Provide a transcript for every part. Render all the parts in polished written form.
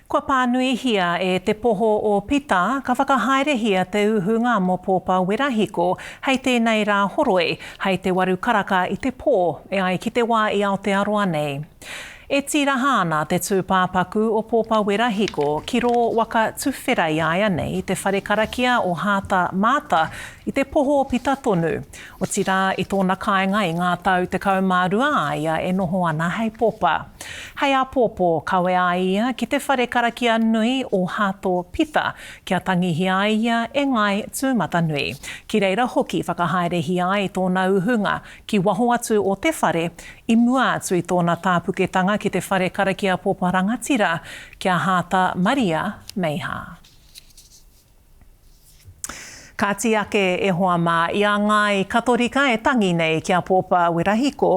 Kua pānui hia e te poho o pita, ka whakahaere hia te uhunga mo pōpa werahiko hei tēnei rā horoi, hei te waru karaka i te pō, e ai ki te wā i Aotearoa nei. E tiraha ana te tūpāpaku o pōpa werahiko ki ro waka tuwhera i aia nei te whare karakia o hāta māta i te poho o pita tonu. O tira i tōna kāinga i ngā tau te kaumārua aia e noho ana hei pōpa. Hei a pōpō kawe a ia ki te whare karakia nui o hāto pita kia tangihi a ia e ngai tūmata nui. Ki reira hoki whakahaerehi ai i tōna uhunga ki waho atu o te whare i mua atu i tōna tāpuketanga ki te whare karakia pōpa rangatira kia hāta Maria Meiha. Ka tiake e hoa mā i a ngai katorika e tangi nei kia pōpa werahiko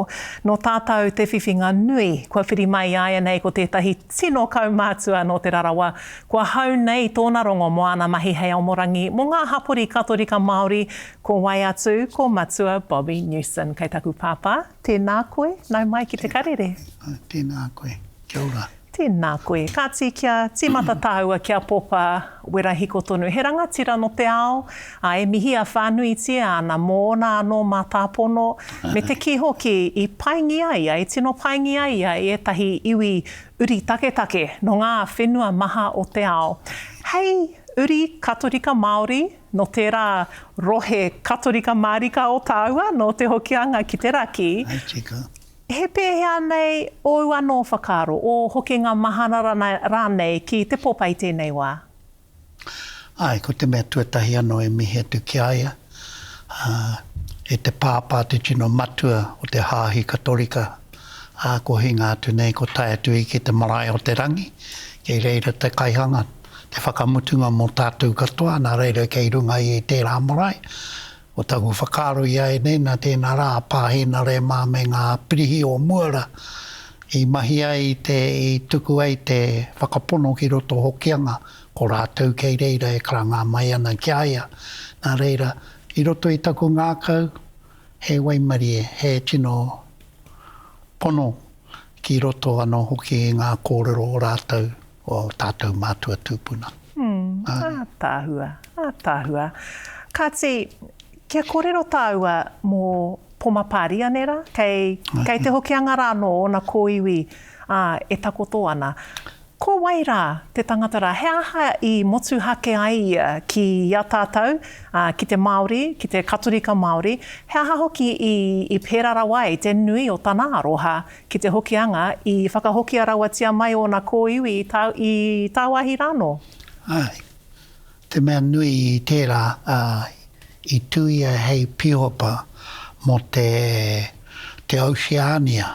no tātou te whiwhinga nui. Kua whiri mai aia nei ko tētahi tino kaumātua no te rarawa. Kua hau nei tōna rongo mo ana mahi hei Aomorangi mo ngā hapori katorika Māori ko wai atu ko matua Bobby Newson. Kei taku pāpā, tēnā koe, nau mai ki te karere. Tēnā koe, kia ora. Tēnā koe. Ka kia tīmata tāua kia pōpa werahiko tonu. He rangatira no te ao, e mihi a whānuitia ana mō nā no mā tāpono. Me te ki hoki i paingia ia, i tino paingia ia i etahi iwi uri take no ngā whenua maha o te ao. Hei uri katorika Māori no tērā rohe katorika Mārika o tāua no te hokianga ki te raki. Ai tika. He pēhea nei o anō whakaro, o hoki ngā mahana rānei ki te pōpa i tēnei wā? Ai, ko te mea tuatahi anō e mihi atu ki aia. E te pāpā te tino matua o te hāhi katorika. Ko hinga atu nei ko tai atu i ki te marae o te rangi. Kei reira te kaihanga, te whakamutunga mō tātou katoa, nā reira kei runga i tērā marae. O taku whakaro ia e nei, nā tēnā rā pāhena re mā me ngā pirihi o muara. I mahi ai i tuku ai te whakapono ki roto hokianga, ko rātou kei reira e karanga mai ana ki aia. Nā reira, i roto i taku ngākau, he waimarie, he tino pono ki roto anō hoki i ngā kōrero o rātou o tātou mātua tūpuna. Tāhua. Kāti, kia kōrero tāua mō pomapāria nera, kei te hokianga rāno o na kōiwi e takoto ana. Ko waira te tangata rā, he aha i motu hake ai ia ki ia tātou, ki te Māori, ki te katorika Māori, he aha hoki i pēra rawa i te nui o tāna aroha ki te hokianga i whakahoki arawa tia mai o na kōiwi i tāwahi rāno. Ai, te mea nui i tērā, i tuia hei piopa mo te Oceania.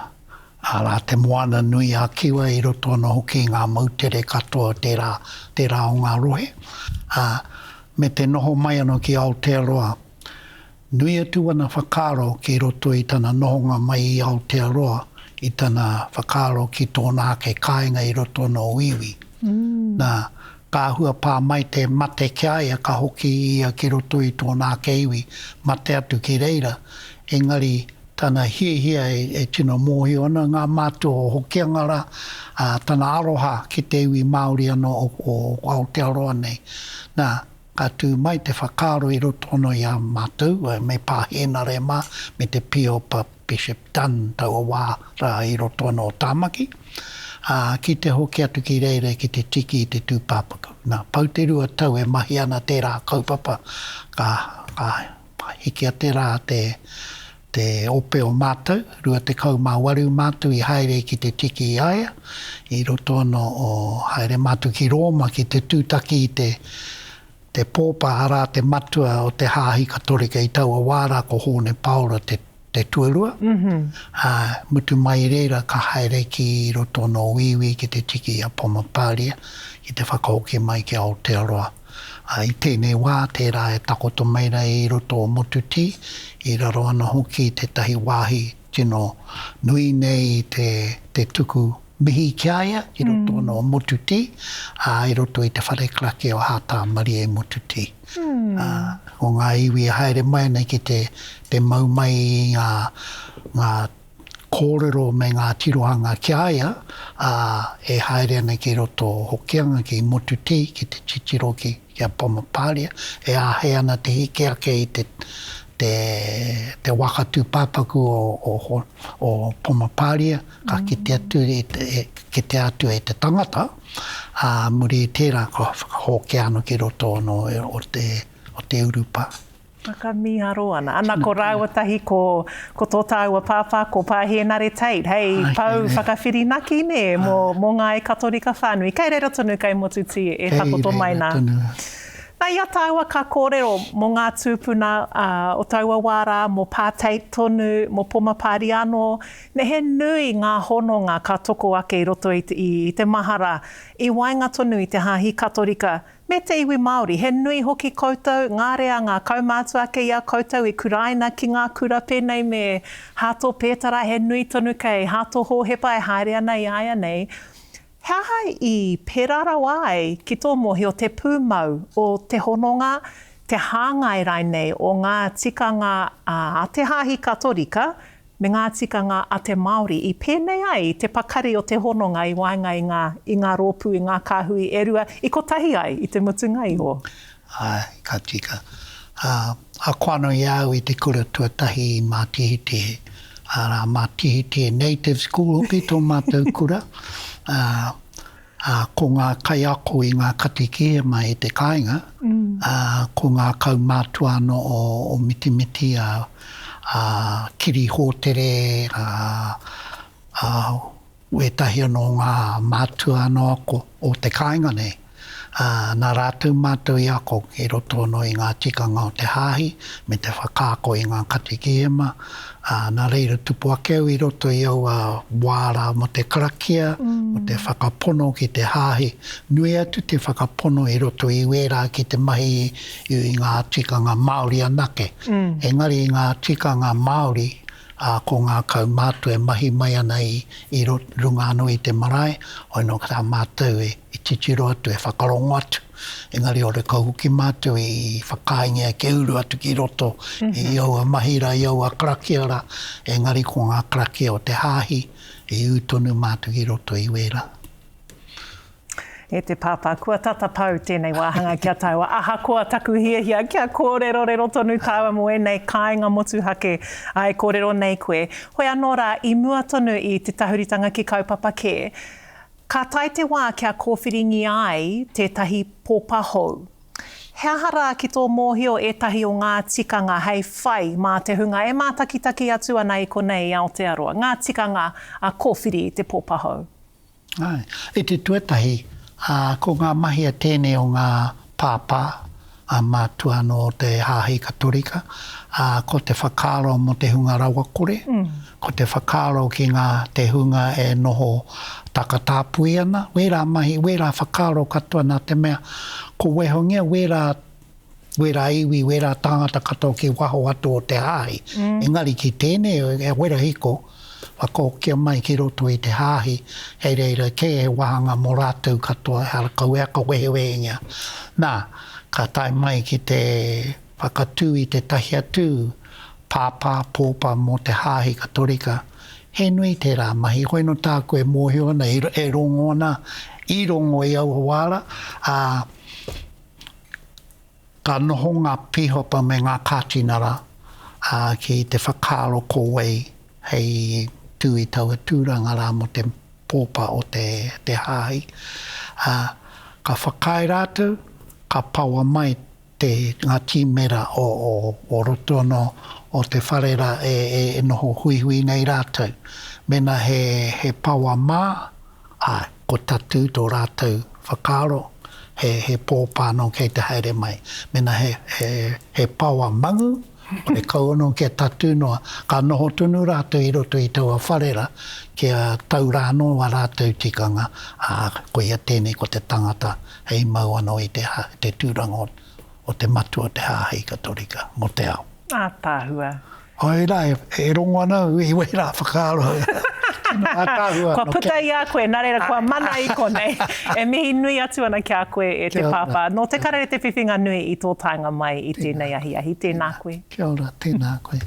Ara te moana nui a kiwa i roto ana hoki ngā mautere katoa tērā o ngā rohe. Me te noho mai ana ki Aotearoa. Nui atu ana whakaro ki roto i tana nohonga mai i Aotearoa i tana whakaro ki tōna ke kāinga i roto ana o iwi. Nā, ka hua pā mai te mate kia ia ka hoki ia ki roto i tōna ke iwi, mate atu ki reira. Engari, tana hia e tino mōhi ona ngā mātua o hokianga rā, tana aroha ki te iwi Māori ana o Aotearoa nei. Nā, ka tū mai te whakaro i roto ono i a mātou, me pāhena re mā, me te piopa Bishop Dunn tau wā rā i roto ono o Tāmaki. Ki te hoki atu ki reire ki te tiki i te tūpāpaku. Nā, pauterua tau e mahi ana tērā kaupapa, ka hiki a tērā te ope o mātou, rua te kaumāwaru mātou i haere ki te tiki i aia, i roto ano o haere mātou ki Roma ki te tūtaki i te pōpa ara te matua o te hāhi katorika i taua wāra ko Hone Paula te tuarua. Mutu mai reira ka haere ki roto no wiwi ki te tiki a Pomapāria, ki te whakahoki mai ki Aotearoa. I tēnei wā, tērā e takoto meira i roto o Motuti, i raro ana hoki te tahi wāhi tino nui nei te tuku mihi kia ia, i roto no Motuti, i roto i te whareklake o Hāta Maria i Motuti. O ngā iwi haere mai nei ki te mau mai ngā kōrero me ngā tirohanga ki aia, e haere ana ki roto hokianga ki Motuti, ki te titiro ki a Pomaparia, e ahe ana te hike ake i te waka tūpapaku o Pomaparia, ka ki te atu e te tangata, muri tērā ko hoki ano ki roto no o te urupa. Ka miharo ana. Ana ko rāwatahi ko tō tāua pāpā, ko Pāhenare Tate. Hei, pau whakawhirinaki ne mō ngā e katorika whānui. Kei reira tonu kai Motuti e takoto mai nā. Nā ia tāua ka kōrero mō ngā tūpuna o taua wārā, mō Pātate tonu, mō Pomapari anō. Ne he nui ngā hononga ka toko ake i roto i te mahara. I wainga tonu i te hāhi katorika. Me te iwi Māori, he nui hoki koutou, ngā rea ngā kaumātua ake ia koutou i kuraina ki ngā kura pēnei me hātō pētara, he nui tonu kei, hātō hōhepa e haere ana i aia nei. Hea i pērara wai ki tō mohi o te pūmau o te hononga, te hāngai rai nei o ngā tikanga a te hāhi katorika, me ngā tikanga a te Māori i pēnei ai te pakari o te hononga i wainga i ngā rōpū, i ngā kāhui e rua, i kotahi ai i te mutunga iho. Ai, ka tika. A kwano iau i te kura tuatahi i Mātihiti. Mātihiti Native School hoki tō mātou kura. Ko ngā kai ako i ngā katiki mai i te kāinga. Ko ngā kaumātua no o mitimiti kiri hōtere, wetahi anō ngā mātua anō ako o te kāinga nei. Nā rātou mātou i ako i roto no i ngā tikanga o te hāhi, me te whakaako i ngā katikihema. Nā reira tupu akeu i roto i au wāra mo te karakia, mo te whakapono ki te hāhi. Nui atu te whakapono i roto i wera ki te mahi i ngā tikanga Māori anake. Engari i ngā tikanga Māori, ko ngā kaumātua e mahi mai ana i runga anō i te marae, o ino ka tā mātou i titiro atu e whakarongo atu. Engari ore kauhuki mātou i whakaingia ke uru atu ki roto i aua mahira, i aua karakiara. Engari ko ngā karakia o te hāhi i utonu mātou ki roto i wera. E te pāpā, kua tatapau tēnei wāhanga kia taua. Aha kua taku hiahia kia kōrero rero tonu tāua mo e nei kāinga motuhake ai kōrero nei koe. Hoi anō rā, i mua tonu i te tahuritanga ki kaupapa ke. Ka tai te wā kia kōwhiringi ai tētahi pōpahou. Hea hara ki tō mōhio etahi o ngā tikanga hei whai mā te hunga e mātakitaki atu ana i konei i Aotearoa. Ngā tikanga a kōwhiri te pōpahou. Ai, e te tuatahi, ko ngā mahi a tēnei o ngā pāpā mātua no te hāhi katorika, ko te whakaro mo te hunga rawakore, ko te whakaro ki te hunga e noho takatāpui ana, wera mahi, wera whakaro katoa nā te mea, ko wehongia wera iwi, wera tangata katoa ki waho atu o te hāhi. Engari ki tēnei, e wera hiko, wako kia mai ki roto i te hāhi, hei reira ke e wahanga mō rātou katoa, hara kau ea ka wehewengia. Nā, ka tai mai ki te whakatū i te tahi atu, pāpā pōpā mō te hāhi katorika, he nui te rā mahi, hoi no tā koe mōhio ana, e rongo ana, i rongo i au hawara, ka noho ngā pihopa me ngā kātinara, ki te whakaro kōwei, hei tui taua tūranga rā mo te pōpa o te hāhi. Ka whakai rātou, ka paua mai ngā tīmera o roto no o te wharera e noho hui nei rātou. Mena he paua mā, ko tatu tō rātou whakaro, he pōpa no kei te haere mai. Mena he paua mangu, o te kauano kia tatu noa, ka noho tunu rātou i roto i taua wharera, kia tau rāno wa rātou tikanga, ko ia tēnei ko te tangata, hei mau anō i te tūranga o te matu o te hāhei katorika, mo te ao. Tāhua. Oi rā, e rongo ana, i wera whakaaro. Kua puta i a koe, nā reira, kua mana i konei. E mihi nui atu ana ki a koe e te pāpā. No te karere te whiwhinga nui i tō tainga mai i tēnei ahi, tēnā koe. Kia ora, tēnā koe.